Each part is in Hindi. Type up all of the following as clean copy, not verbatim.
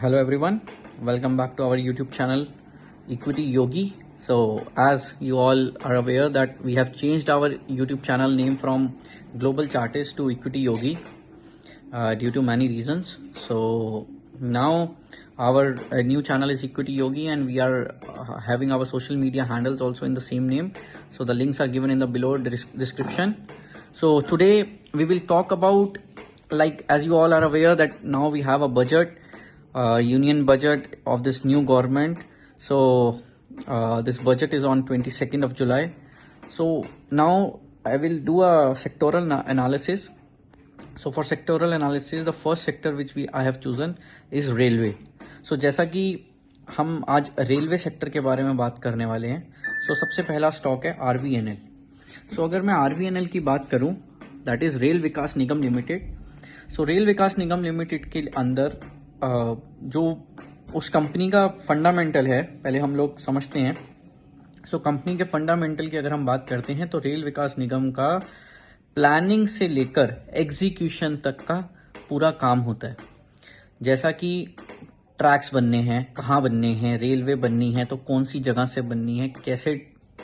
Hello everyone, welcome back to our YouTube channel Equity Yogi. So as you all are aware that we have changed our YouTube channel name from Global Chartist to Equity Yogi due to many reasons. So now our new channel is Equity Yogi and we are having our social media handles also in the same name. So the links are given in the below description. So today we will talk about, like as you all are aware that now we have a budget, union budget of this new government. So this budget is on 22nd of July. So now I will do a sectoral analysis. So for sectoral analysis, the first sector which I have chosen is railway. So जैसा कि हम आज रेलवे सेक्टर के बारे में बात करने वाले हैं, so सबसे पहला स्टॉक है RVNL. So अगर मैं RVNL की बात करूं, that is rail Vikas Nigam limited. So rail Vikas Nigam limited के अंदर जो उस कंपनी का फंडामेंटल है, पहले हम लोग समझते हैं. सो कंपनी के फंडामेंटल की अगर हम बात करते हैं तो रेल विकास निगम का प्लानिंग से लेकर एग्जीक्यूशन तक का पूरा काम होता है. जैसा कि ट्रैक्स बनने हैं, कहाँ बनने हैं, रेलवे बननी है तो कौन सी जगह से बननी है, कैसे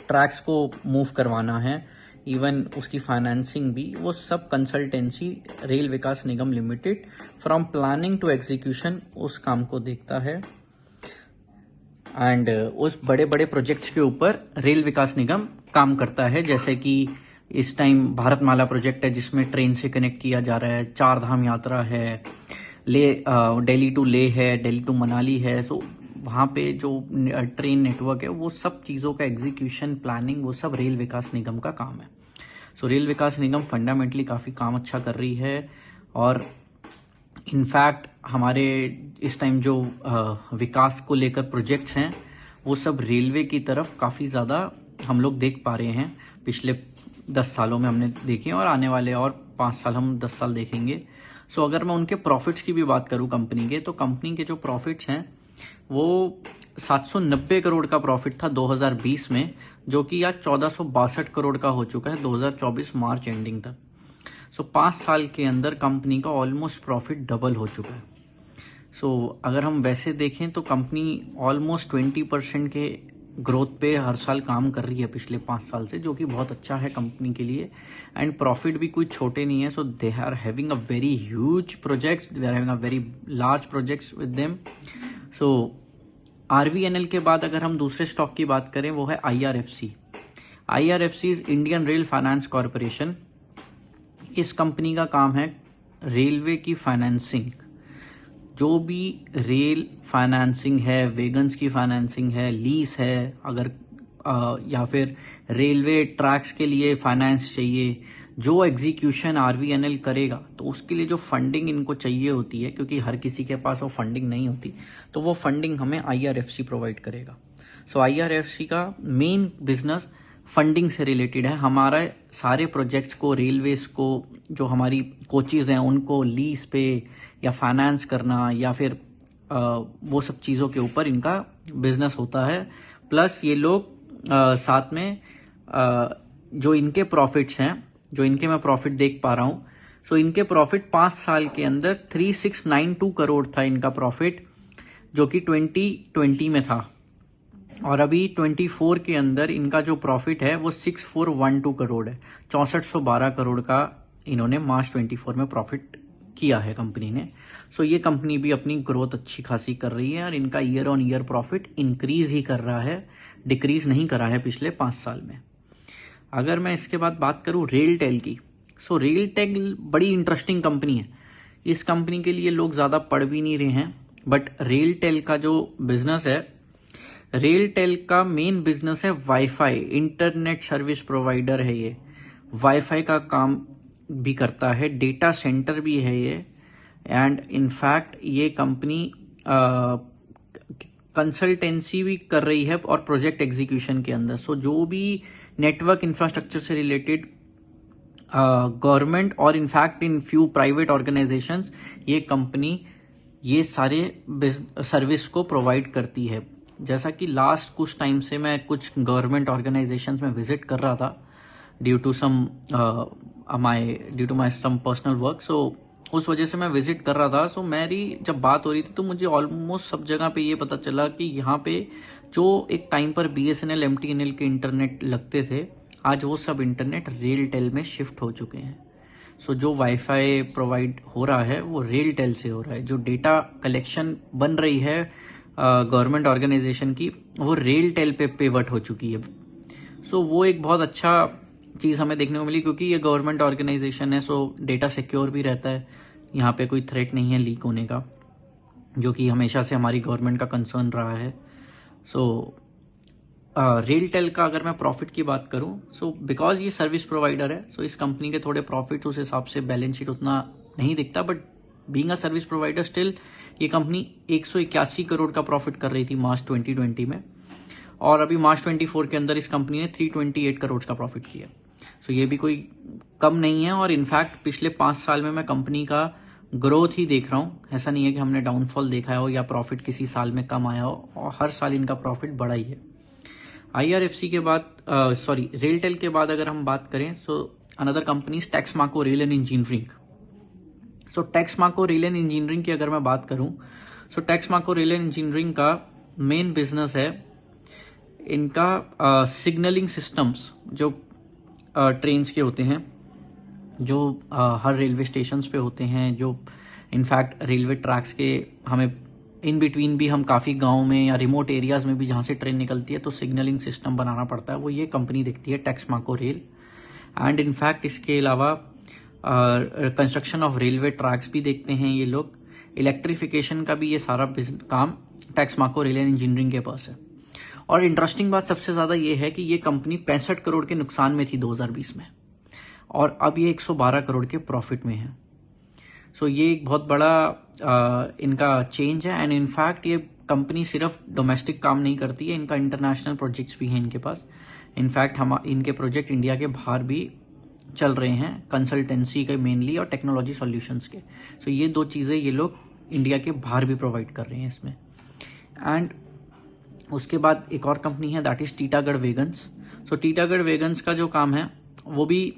ट्रैक्स को मूव करवाना है, इवन उसकी फाइनेंसिंग भी, वो सब consultancy rail Vikas Nigam limited from planning to execution उस काम को देखता है. एंड उस बड़े बड़े प्रोजेक्ट्स के ऊपर रेल विकास निगम काम करता है. जैसे कि इस टाइम भारतमाला प्रोजेक्ट है जिसमें ट्रेन से कनेक्ट किया जा रहा है, 4 धाम यात्रा है, दिल्ली टू ले है, दिल्ली टू मनाली है. सो वहाँ पे जो ट्रेन नेटवर्क है वो सब चीज़ों का एग्जीक्यूशन, प्लानिंग, वो सब रेल विकास निगम का काम है. सो रेल विकास निगम फंडामेंटली काफ़ी काम अच्छा कर रही है. और इनफैक्ट हमारे इस टाइम जो विकास को लेकर प्रोजेक्ट्स हैं वो सब रेलवे की तरफ काफ़ी ज़्यादा हम लोग देख पा रहे हैं. पिछले 10 सालों में हमने देखे और आने वाले और 5 साल हम 10 साल देखेंगे. सो अगर मैं उनके प्रॉफिट्स की भी बात करूं कंपनी के, तो कंपनी के जो प्रॉफिट्स हैं वो 790 करोड़ का प्रॉफिट था 2020 में, जो कि आज 1462 करोड़ का हो चुका है 2024 मार्च एंडिंग तक. सो 5 साल के अंदर कंपनी का ऑलमोस्ट प्रॉफिट डबल हो चुका है. सो अगर हम वैसे देखें तो कंपनी ऑलमोस्ट 20% के ग्रोथ पे हर साल काम कर रही है पिछले 5 साल से, जो कि बहुत अच्छा है कंपनी के लिए. एंड प्रॉफिट भी कोई छोटे नहीं है. So they are having a very huge projects, they are having a very large projects with them. So RVNL के बाद अगर हम दूसरे स्टॉक की बात करें वो है IRFC. IRFC is Indian rail finance corporation. इस कंपनी का काम है रेलवे की फाइनेंसिंग. जो भी रेल फाइनेंसिंग है, वेगन्स की फाइनेंसिंग है, लीज है, अगर या फिर रेलवे ट्रैक्स के लिए फाइनेंस चाहिए, जो एग्जीक्यूशन आरवीएनएल करेगा तो उसके लिए जो फंडिंग इनको चाहिए होती है, क्योंकि हर किसी के पास वो फंडिंग नहीं होती, तो वो फंडिंग हमें IRFC प्रोवाइड करेगा. सो IRFC का मेन बिजनेस फंडिंग से रिलेटेड है. हमारा सारे प्रोजेक्ट्स को, रेलवेज को, जो हमारी कोचेज हैं उनको लीज पे या फाइनेंस करना या फिर वो सब चीज़ों के ऊपर इनका बिजनेस होता है. प्लस ये लोग साथ में जो इनके प्रॉफिट्स हैं, जो इनके मैं प्रॉफिट देख पा रहा हूँ, सो इनके प्रॉफिट 5 साल के अंदर 3692 करोड़ था इनका प्रॉफिट, जो कि 2020 में था. और अभी 24 के अंदर इनका जो प्रॉफिट है वो 6412 करोड़ है. 6412 करोड़ का इन्होंने मार्च 24 में प्रॉफिट किया है कंपनी ने. सो ये कंपनी भी अपनी ग्रोथ अच्छी खासी कर रही है और इनका year on year profit increase ही कर रहा है, डिक्रीज नहीं करा है पिछले 5 साल में. अगर मैं इसके बाद बात करूं रेल टेल की, सो रेल टेल बड़ी इंटरेस्टिंग कंपनी है. इस कंपनी के लिए लोग ज़्यादा पढ़ भी नहीं रहे हैं, बट रेल टेल का जो बिजनेस है, रेल टेल का मेन बिजनेस है वाईफाई, इंटरनेट सर्विस प्रोवाइडर है. ये वाईफाई का काम भी करता है, डेटा सेंटर भी है ये. एंड इनफैक्ट ये कंपनी कंसल्टेंसी भी कर रही है और प्रोजेक्ट एग्जीक्यूशन के अंदर. सो जो भी नेटवर्क इंफ्रास्ट्रक्चर से रिलेटेड गवर्नमेंट और in fact in few private organisations, ये कंपनी ये सारे सर्विस को प्रोवाइड करती है. जैसा कि लास्ट कुछ टाइम से मैं कुछ गवर्नमेंट ऑर्गेनाइजेशंस में विजिट कर रहा था due to my some personal work. So उस वजह से मैं विजिट कर रहा था। सो मेरी जब बात हो रही थी तो मुझे ऑलमोस्ट सब जगह पे ये पता चला कि यहाँ पे जो एक टाइम पर BSNL MTNL के इंटरनेट लगते थे, आज वो सब इंटरनेट रेलटेल में शिफ्ट हो चुके हैं। सो जो वाईफाई प्रोवाइड हो रहा है वो रेलटेल से हो रहा है। जो डेटा कलेक्शन बन रही है गवर्नमेंट ऑर्गेनाइजेशन की, वो रेलटेल पे पिवट हो चुकी है। सो वो एक बहुत अच्छा चीज़ हमें देखने को मिली, क्योंकि ये गवर्नमेंट ऑर्गेनाइजेशन है, सो डेटा सिक्योर भी रहता है। यहाँ पे कोई थ्रेट नहीं है लीक होने का, जो कि हमेशा से हमारी गवर्नमेंट का कंसर्न रहा है। सो रेलटेल का अगर मैं प्रॉफिट की बात करूँ, सो बिकॉज ये सर्विस प्रोवाइडर है, सो इस कंपनी के थोड़े प्रॉफिट उस हिसाब से बैलेंस शीट उतना नहीं दिखता, but being a service provider still ये कंपनी 181 करोड़ का प्रॉफिट कर रही थी मार्च 2020 में, और अभी मार्च 24 के अंदर इस कंपनी ने 328 करोड़ का प्रॉफिट किया। सो ये भी कोई कम नहीं है, और इनफैक्ट पिछले 5 साल में मैं कंपनी का ग्रोथ ही देख रहा हूँ। ऐसा नहीं है कि हमने डाउनफॉल देखा हो या प्रॉफिट किसी साल में कम आया हो, और हर साल इनका प्रॉफिट बढ़ा ही है। IRFC के बाद रेलटेल के बाद अगर हम बात करें, so another company Texmaco Rail and Engineering. So Texmaco Rail and Engineering की अगर मैं बात करूं, so Texmaco Rail and Engineering का मेन बिजनेस है इनका सिग्नलिंग सिस्टम्स, जो ट्रेन्स के होते हैं, जो हर रेलवे स्टेशंस पे होते हैं, जो इनफैक्ट रेलवे ट्रैक्स के हमें इन बिटवीन भी हम काफ़ी गांव में या रिमोट एरियाज में भी जहाँ से ट्रेन निकलती है तो सिग्नलिंग सिस्टम बनाना पड़ता है, वो ये कंपनी देखती है, टेक्समाको रेल। एंड इनफैक्ट इसके अलावा कंस्ट्रक्शन ऑफ रेलवे ट्रैक्स भी देखते हैं ये लोग। इलेक्ट्रिफिकेशन का भी ये सारा काम टेक्समाको रेल एंड इंजीनियरिंग के पास है। और इंटरेस्टिंग बात सबसे ज़्यादा ये है कि ये कंपनी 65 करोड़ के नुकसान में थी 2020 में, और अब ये 112 करोड़ के प्रॉफिट में है। सो ये एक बहुत बड़ा इनका चेंज है। एंड इनफैक्ट ये कंपनी सिर्फ डोमेस्टिक काम नहीं करती है, इनका इंटरनेशनल प्रोजेक्ट्स भी हैं इनके पास। इनफैक्ट हम इनके प्रोजेक्ट इंडिया के बाहर भी चल रहे हैं, कंसल्टेंसी के मेनली और टेक्नोलॉजी सॉल्यूशंस के। सो ये दो चीज़ें ये लोग इंडिया के बाहर भी प्रोवाइड कर रहे हैं इसमें। एंड उसके बाद एक और कंपनी है, that is Titagarh wagons. So Titagarh wagons का जो काम है वो भी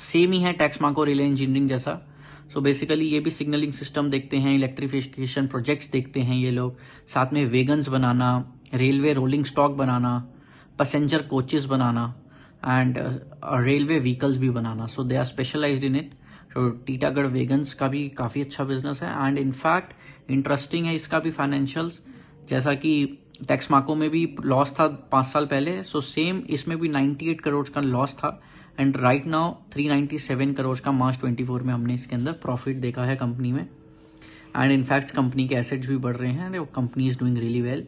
सेम ही है टेक्समाको रेल इंजीनियरिंग जैसा। सो बेसिकली ये भी सिग्नलिंग सिस्टम देखते हैं, इलेक्ट्रिफिकेशन प्रोजेक्ट्स देखते हैं ये लोग, साथ में वैगन्स बनाना, रेलवे रोलिंग स्टॉक बनाना, पैसेंजर कोचेस बनाना, एंड रेलवे व्हीकल्स भी बनाना। So they are specialized in it. तो टीटागढ़ वैगन्स का भी काफ़ी अच्छा बिजनेस है। एंड इनफैक्ट इंटरेस्टिंग है इसका भी फाइनेंशियल्स, जैसा कि टेक्समाको में भी लॉस था 5 साल पहले, सो सेम इसमें भी 98 करोड़ का लॉस था, एंड राइट नाउ 397 करोड़ का मार्च 24 में हमने इसके अंदर प्रॉफिट देखा है कंपनी में। एंड इनफैक्ट कंपनी के एसेट्स भी बढ़ रहे हैं, company is doing really well.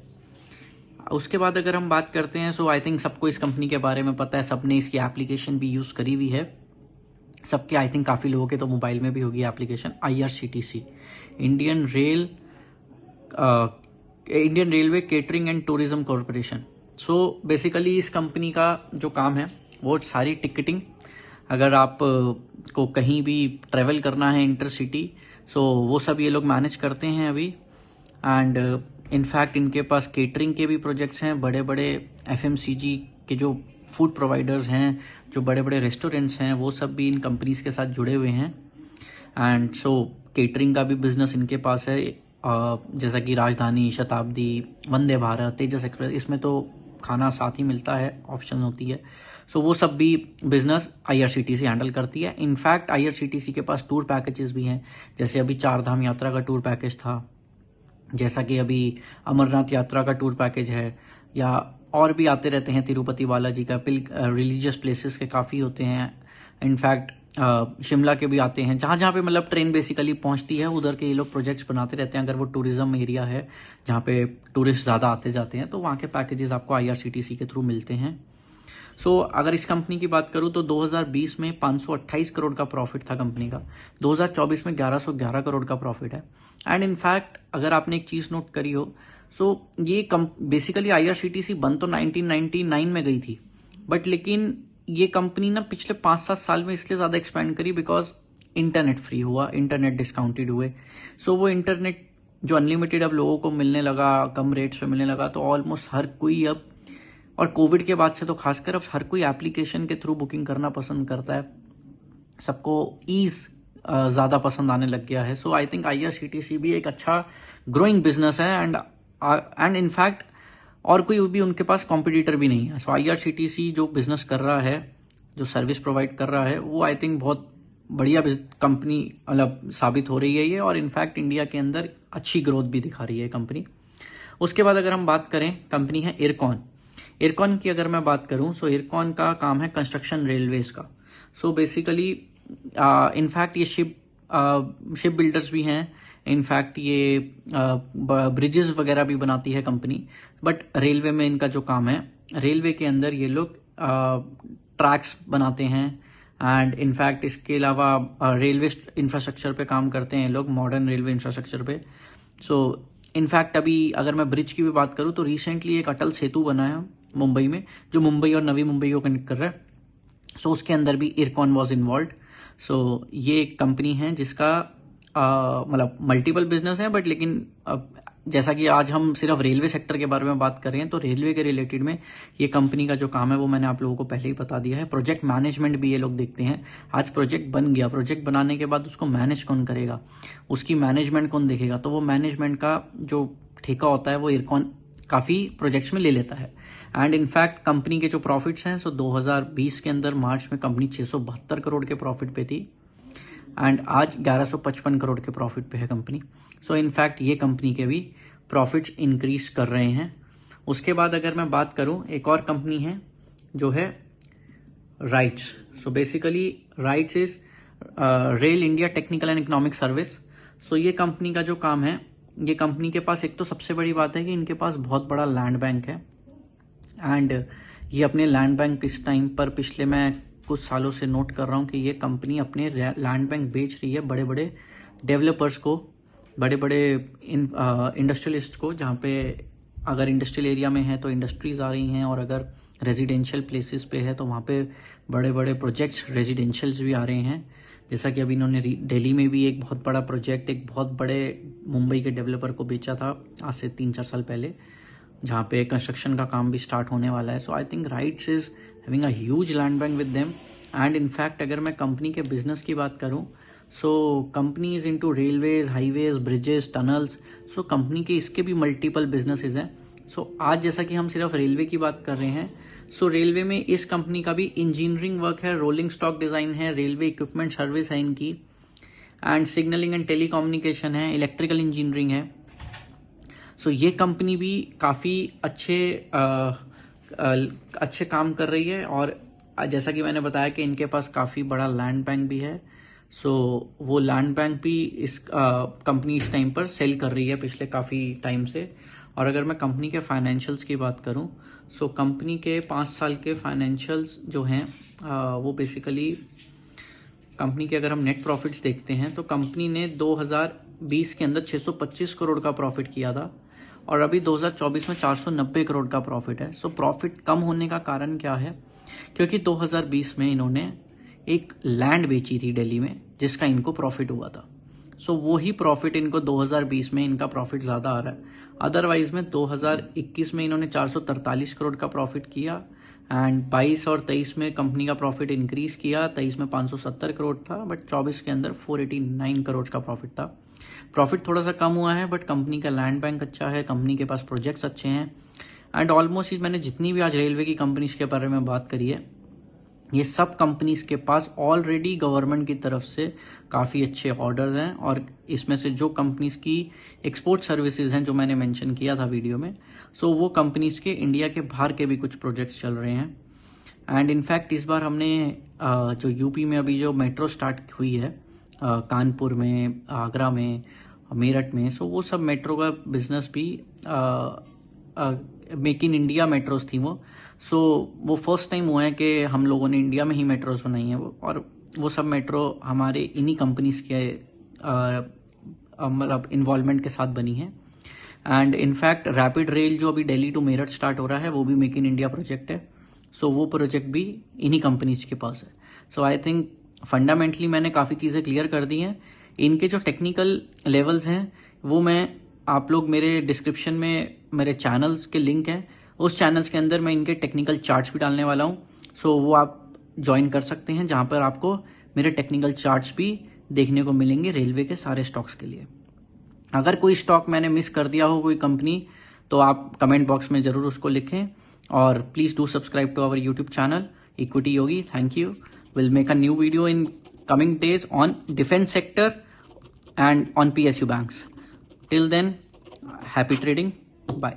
उसके बाद अगर हम बात करते हैं, सो आई थिंक सबको इस कंपनी के बारे में पता है, सबने इसकी एप्लीकेशन भी यूज़ करी हुई है, सबके आई थिंक काफ़ी लोगों के तो मोबाइल में भी होगी application, IRCTC, Indian railway catering and tourism corporation. So basically इस कंपनी का जो काम है वो सारी टिकटिंग, अगर आप को कहीं भी ट्रेवल करना है इंटरसिटी, सो वो सब ये लोग मैनेज करते हैं अभी। एंड इनफैक्ट इनके पास केटरिंग के भी प्रोजेक्ट्स हैं, बड़े बड़े FMCG के जो फूड प्रोवाइडर्स हैं, जो बड़े बड़े रेस्टोरेंट्स हैं, वो सब भी इन कंपनीज के साथ जुड़े हुए हैं। एंड सो केटरिंग का भी बिजनेस इनके पास है, जैसा कि राजधानी, शताब्दी, वंदे भारत, तेजस एक्सप्रेस, इसमें तो खाना साथ ही मिलता है, ऑप्शन होती है। सो वो सब भी बिजनेस IRCTC हैंडल करती है। इनफैक्ट IRCTC के पास टूर पैकेजेस भी हैं, जैसे अभी 4 धाम यात्रा का टूर पैकेज था, जैसा कि अभी अमरनाथ यात्रा का टूर पैकेज है, या और भी आते रहते हैं, तिरुपति बालाजी का, रिलीजियस प्लेसेस के काफ़ी होते हैं। इनफैक्ट शिमला के भी आते हैं, जहाँ जहाँ पे मतलब ट्रेन बेसिकली पहुँचती है उधर के ये लोग प्रोजेक्ट्स बनाते रहते हैं। अगर वो टूरिज्म एरिया है जहाँ पे टूरिस्ट ज़्यादा आते जाते हैं, तो वहाँ के पैकेजेस आपको IRCTC के थ्रू मिलते हैं। सो अगर इस कंपनी की बात करूँ तो 2020 में 528 करोड़ का प्रॉफिट था कंपनी का, 2024 में 1111 करोड़ का प्रॉफिट है। एंड इनफैक्ट अगर आपने एक चीज़ नोट करी हो, सो ये बेसिकली IRCTC बंद तो 1999 में गई थी, बट लेकिन ये कंपनी ना पिछले 5-7 साल में इसलिए ज़्यादा एक्सपेंड करी बिकॉज इंटरनेट फ्री हुआ, इंटरनेट डिस्काउंटेड हुए। सो वो इंटरनेट जो अनलिमिटेड अब लोगों को मिलने लगा, कम रेट्स पे मिलने लगा, तो ऑलमोस्ट हर कोई अब, और कोविड के बाद से तो खासकर अब हर कोई एप्लीकेशन के थ्रू बुकिंग करना पसंद करता है। सबको ईज ज़्यादा पसंद आने लग गया है। सो आई थिंक IRCTC भी एक अच्छा ग्रोइंग बिजनेस है एंड इनफैक्ट और कोई भी उनके पास कॉम्पिटिटर भी नहीं है। सो IRCTC जो बिजनेस कर रहा है, जो सर्विस प्रोवाइड कर रहा है, वो आई थिंक बहुत बढ़िया कंपनी मतलब साबित हो रही है ये, और इनफैक्ट इंडिया के अंदर अच्छी ग्रोथ भी दिखा रही है कंपनी। उसके बाद अगर हम बात करें, कंपनी है इरकॉन। इरकॉन की अगर मैं बात करूं, सो इरकॉन का काम है कंस्ट्रक्शन रेलवेज का। सो बेसिकली इनफैक्ट ये शिप बिल्डर्स भी हैं, इनफैक्ट ये ब्रिजेस वगैरह भी बनाती है कंपनी। बट रेलवे में इनका जो काम है, रेलवे के अंदर ये लोग ट्रैक्स बनाते हैं एंड इनफैक्ट इसके अलावा रेलवे इंफ्रास्ट्रक्चर पे काम करते हैं लोग, मॉडर्न रेलवे इंफ्रास्ट्रक्चर पे। सो इनफैक्ट अभी अगर मैं ब्रिज की भी बात करूं तो रिसेंटली एक अटल सेतु बना है मुंबई में, जो मुंबई और नवी मुंबई को कनेक्ट कर रहा है। सो उसके अंदर भी इरकॉन वॉज इन्वॉल्व। सो ये एक कंपनी है जिसका मतलब मल्टीपल बिजनेस है, बट लेकिन जैसा कि आज हम सिर्फ रेलवे सेक्टर के बारे में बात कर रहे हैं, तो रेलवे के रिलेटेड में ये कंपनी का जो काम है वो मैंने आप लोगों को पहले ही बता दिया है। प्रोजेक्ट मैनेजमेंट भी ये लोग देखते हैं। आज प्रोजेक्ट बन गया, प्रोजेक्ट बनाने के बाद उसको मैनेज कौन करेगा, उसकी मैनेजमेंट कौन देखेगा, तो वो मैनेजमेंट का जो ठेका होता है वो इरकॉन काफ़ी प्रोजेक्ट्स में ले लेता है। एंड इनफैक्ट कंपनी के जो प्रॉफिट्स हैं, सो 2020 के अंदर मार्च में कंपनी 672 करोड़ के प्रॉफिट पे थी एंड आज 1155 करोड़ के प्रॉफिट पे है कंपनी। सो इनफैक्ट ये कंपनी के भी प्रॉफिट्स इंक्रीज कर रहे हैं। उसके बाद अगर मैं बात करूं, एक और कंपनी है जो है RITES. So basically RITES is Rail India Technical and Economic Service. So ये कंपनी का जो काम है, ये कंपनी के पास एक तो सबसे बड़ी बात है कि इनके पास बहुत बड़ा लैंड बैंक है एंड ये अपने लैंड बैंक इस टाइम पर पिछले मैं कुछ सालों से नोट कर रहा हूँ कि ये कंपनी अपने लैंड बैंक बेच रही है बड़े बड़े डेवलपर्स को, बड़े बड़े इंडस्ट्रियलिस्ट को, जहाँ पे अगर इंडस्ट्रियल एरिया में है तो इंडस्ट्रीज आ रही हैं, और अगर रेजिडेंशियल प्लेसेस पे है तो वहाँ पे बड़े बड़े प्रोजेक्ट्स रेजिडेंशियल्स भी आ रहे हैं। जैसा कि अभी इन्होंने दिल्ली में भी एक बहुत बड़ा प्रोजेक्ट एक बहुत बड़े मुंबई के डेवलपर को बेचा था आज से 3-4 साल पहले, जहाँ पे कंस्ट्रक्शन का काम भी स्टार्ट होने वाला है। So I think RITES is having a huge land bank with them. And in fact अगर मैं कंपनी के बिजनेस की बात करूं, so company is into railways, highways, bridges, tunnels. So company के इसके भी मल्टीपल बिजनेसेस हैं। सो आज जैसा कि हम सिर्फ रेलवे की बात कर रहे हैं, सो रेलवे में इस कंपनी का भी इंजीनियरिंग वर्क है, रोलिंग स्टॉक डिजाइन है, रेलवे इक्विपमेंट सर्विस है इनकी, एंड सिग्नलिंग एंड टेलीकम्युनिकेशन है, इलेक्ट्रिकल इंजीनियरिंग है। सो ये कंपनी भी काफ़ी अच्छे काम कर रही है, और जैसा कि मैंने बताया कि इनके पास काफ़ी बड़ा लैंड बैंक भी है। सो वो लैंड बैंक भी इस कंपनी इस टाइम पर सेल कर रही है पिछले काफ़ी टाइम से। और अगर मैं कंपनी के फाइनेंशियल्स की बात करूं, सो कंपनी के 5 साल के फाइनेंशियल्स जो हैं वो बेसिकली कंपनी के अगर हम नेट प्रॉफिट्स देखते हैं तो कंपनी ने 2020 के अंदर 625 करोड़ का प्रॉफिट किया था, और अभी 2024 में 490 करोड़ का प्रॉफिट है। सो प्रॉफिट कम होने का कारण क्या है? क्योंकि 2020 में इन्होंने एक लैंड बेची थी दिल्ली में जिसका इनको प्रॉफिट हुआ था। सो वही प्रॉफिट इनको 2020 में इनका प्रॉफिट ज़्यादा आ रहा है। अदरवाइज में 2021 में इन्होंने 443 करोड़ का प्रॉफिट किया एंड 22 और 23 में कंपनी का प्रॉफिट इंक्रीज किया। 23 में 570 करोड़ था, बट 24 के अंदर 489 करोड़ का प्रॉफिट था। प्रॉफिट थोड़ा सा कम हुआ है, बट कंपनी का लैंड बैंक अच्छा है, कंपनी के पास प्रोजेक्ट्स अच्छे हैं एंड ऑलमोस्ट मैंने जितनी भी आज रेलवे की कंपनीज के बारे में बात करी है, ये सब कंपनीज के पास ऑलरेडी गवर्नमेंट की तरफ से काफ़ी अच्छे ऑर्डर्स हैं। और इसमें से जो कंपनीज की एक्सपोर्ट सर्विसेज हैं जो मैंने मेंशन किया था वीडियो में, सो वो कंपनीज के इंडिया के बाहर के भी कुछ प्रोजेक्ट्स चल रहे हैं। एंड इनफैक्ट इस बार हमने जो यूपी में अभी जो मेट्रो स्टार्ट हुई है कानपुर में, आगरा में, मेरठ में, सो वो सब मेट्रो का बिजनेस भी मेक इन इंडिया मेट्रोज थी वो। सो वो फर्स्ट टाइम हुआ है कि हम लोगों ने इंडिया में ही मेट्रोज बनाई हैं वो, और वो सब मेट्रो हमारे इन्हीं कंपनीज के मतलब इन्वॉल्वमेंट के साथ बनी है। एंड इनफैक्ट रैपिड रेल जो अभी दिल्ली टू मेरठ स्टार्ट हो रहा है वो भी मेक इन इंडिया प्रोजेक्ट है। सो वो प्रोजेक्ट भी इन्हीं कंपनीज के पास है। सो आई थिंक फंडामेंटली मैंने काफ़ी चीज़ें क्लियर कर दी हैं। इनके जो टेक्निकल लेवल्स हैं वो मैं आप लोग मेरे डिस्क्रिप्शन में मेरे चैनल्स के लिंक हैं, उस चैनल्स के अंदर मैं इनके टेक्निकल चार्ट्स भी डालने वाला हूँ। सो वो आप ज्वाइन कर सकते हैं, जहाँ पर आपको मेरे टेक्निकल चार्ट्स भी देखने को मिलेंगे रेलवे के सारे स्टॉक्स के लिए। अगर कोई स्टॉक मैंने मिस कर दिया हो, कोई कंपनी, तो आप कमेंट बॉक्स में ज़रूर उसको लिखें। और please do subscribe to our YouTube channel equity Yogi. Thank you. Will make a new video in coming days on defense sector and on PSU banks. Till then, happy trading. Bye.